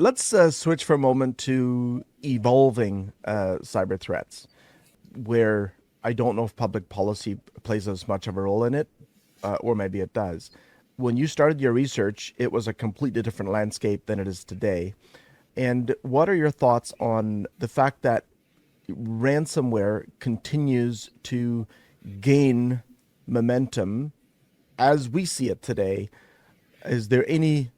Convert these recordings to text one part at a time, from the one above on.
Let's switch for a moment to evolving cyber threats, where I don't know if public policy plays as much of a role in it, or maybe it does. When you started your research, it was a completely different landscape than it is today. And what are your thoughts on the fact that ransomware continues to gain momentum as we see it today? Is there any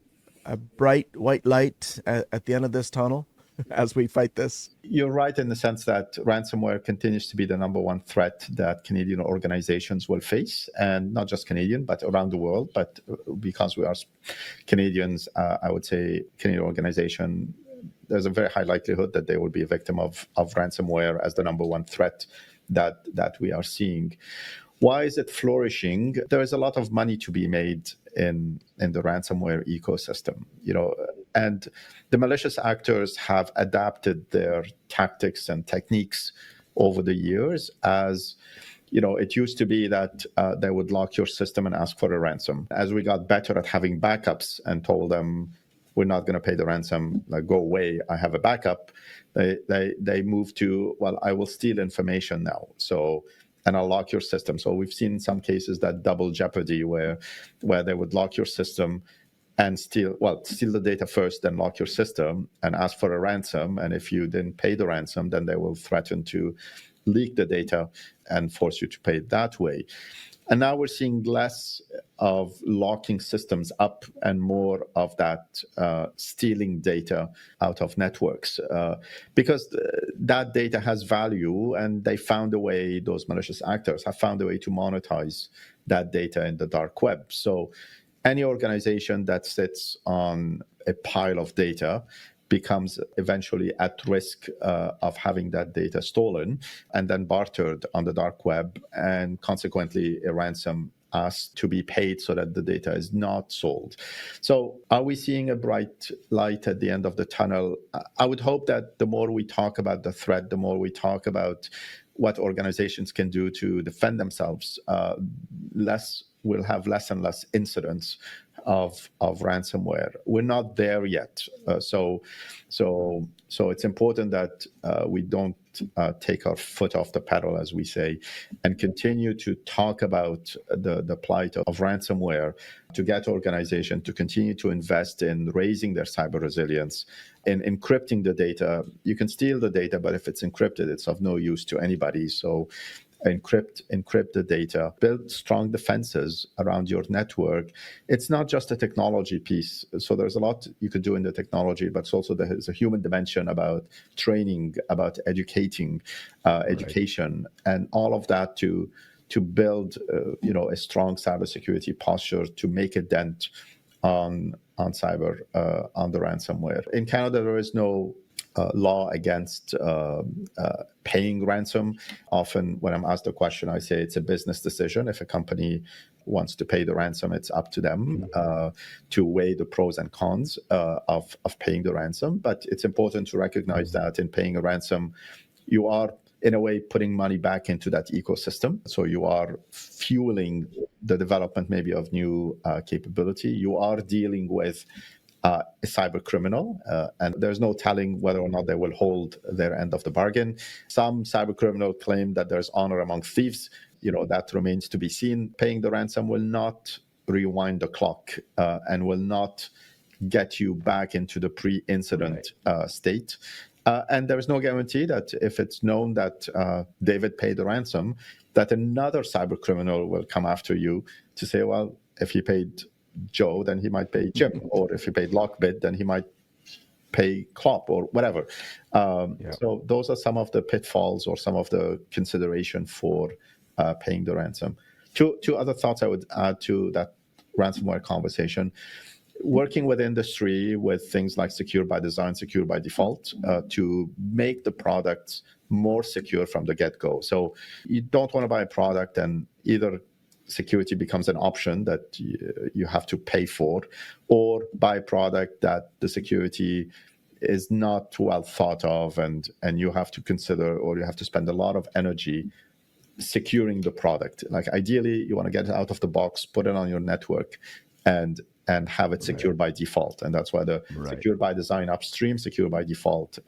bright white light at the end of this tunnel as we fight this? You're right in the sense that ransomware continues to be the number one threat that Canadian organizations will face, and not just Canadian, but around the world. But because we are Canadians, I would say Canadian organization, there's a very high likelihood that they will be a victim of ransomware as the number one threat that we are seeing. Why is it flourishing? There is a lot of money to be made in the ransomware ecosystem, and the malicious actors have adapted their tactics and techniques over the years. As it used to be that they would lock your system and ask for a ransom. As we got better at having backups and told them, we're not going to pay the ransom, like, go away, I have a backup, they moved to, well, I will steal information now, and I'll lock your system. So we've seen in some cases that double jeopardy where they would lock your system and steal the data first, then lock your system and ask for a ransom. And if you didn't pay the ransom, then they will threaten to leak the data and force you to pay it that way. And now we're seeing less of locking systems up and more of that stealing data out of networks, because that data has value, and they found a way, those malicious actors have found a way to monetize that data in the dark web. So any organization that sits on a pile of data becomes eventually at risk of having that data stolen and then bartered on the dark web, and consequently a ransom asked to be paid so that the data is not sold. So are we seeing a bright light at the end of the tunnel? I would hope that the more we talk about the threat, the more we talk about what organizations can do to defend themselves, we'll have less and less incidents of ransomware. We're not there yet, so it's important that we don't take our foot off the pedal, as we say, and continue to talk about the plight of ransomware, to get organizations to continue to invest in raising their cyber resilience, in encrypting the data. You can steal the data, but if it's encrypted, it's of no use to anybody. So encrypt the data, build strong defenses around your network. It's not just a technology piece. So there's a lot you could do in the technology, but also there's a human dimension about training, about education, and all of that to build a strong cybersecurity posture to make a dent on cyber, on the ransomware. In Canada, there is no law against paying ransom. Often when I'm asked the question, I say it's a business decision. If a company wants to pay the ransom, it's up to them to weigh the pros and cons of paying the ransom. But it's important to recognize that in paying a ransom, you are in a way putting money back into that ecosystem. So you are fueling the development maybe of new capability. You are dealing with a cyber criminal, and there's no telling whether or not they will hold their end of the bargain. Some cyber criminal claim that there's honor among thieves. That remains to be seen. Paying the ransom will not rewind the clock and will not get you back into the pre-incident state. And there's no guarantee that if it's known that David paid the ransom, that another cyber criminal will come after you to say, well, if he paid Joe, then he might pay Jim, or if he paid Lockbit, then he might pay Klopp or whatever. So those are some of the pitfalls or some of the consideration for paying the ransom. Two other thoughts I would add to that ransomware conversation. Working with industry with things like secure by design, secure by default, to make the products more secure from the get-go. So you don't want to buy a product and either security becomes an option that you have to pay for, or buy a product that the security is not well thought of, and you have to consider, or you have to spend a lot of energy securing the product. Like ideally, you want to get it out of the box, put it on your network, and and have it secure by default. And that's why the secure by design upstream, secure by default.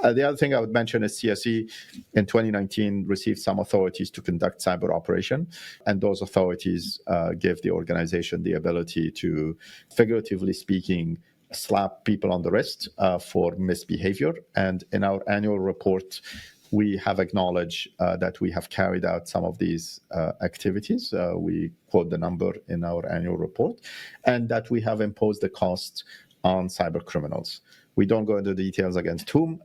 The other thing I would mention is CSE in 2019 received some authorities to conduct cyber operation. And those authorities give the organization the ability to, figuratively speaking, slap people on the wrist for misbehavior. And in our annual report, we have acknowledged that we have carried out some of these activities. We quote the number in our annual report, and that we have imposed the cost on cyber criminals. We don't go into details against whom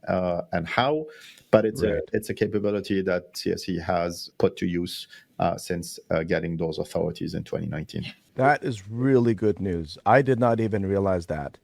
and how, but it's a capability that CSE has put to use since getting those authorities in 2019. That is really good news. I did not even realize that.